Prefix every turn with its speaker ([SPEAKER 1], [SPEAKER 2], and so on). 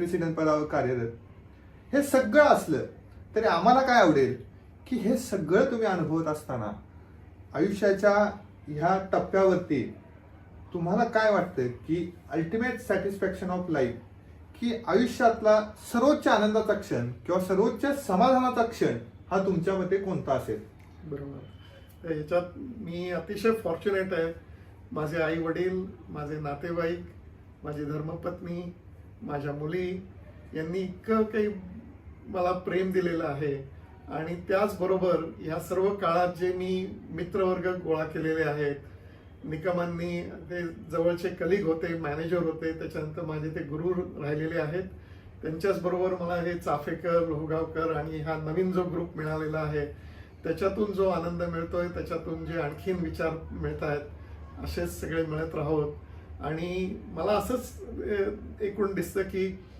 [SPEAKER 1] President पदावर कार्यरत. हे सगळं असलं तरी आम्हाला काय आवडेल की हे सगळं तुम्ही अनुभवत असताना आयुष्याच्या ह्या टप्प्यावरती तुम्हाला काय वाटतं की अल्टिमेट सॅटिस्फॅक्शन ऑफ लाईफ, की आयुष्यातला सर्वोच्च आनंदाचा क्षण किंवा सर्वोच्च समाधानाचा क्षण हा तुमच्या मते कोणता असेल?
[SPEAKER 2] बरोबर. याच्यात मी अतिशय फॉर्च्युनेट आहे. माझे आई वडील, माझे नातेवाईक, माझी धर्मपत्नी, माझ्या मुली यांनी इतकं काही मला प्रेम दिलेलं आहे. आणि त्याचबरोबर ह्या सर्व काळात जे मी मित्रवर्ग गोळा केलेले आहेत, निकमांनी ते जवळचे कलिग होते, मॅनेजर होते, त्याच्यानंतर माझे ते गुरु राहिलेले आहेत. त्यांच्याच बरोबर मला हे चाफेकर, लोहगावकर आणि हा नवीन जो ग्रुप मिळालेला आहे त्याच्यातून जो आनंद मिळतोय, त्याच्यातून जे आणखीन विचार मिळत आहेत, असेच सगळे मिळत राहोत. आणि मला असंच एकूण दिसतं की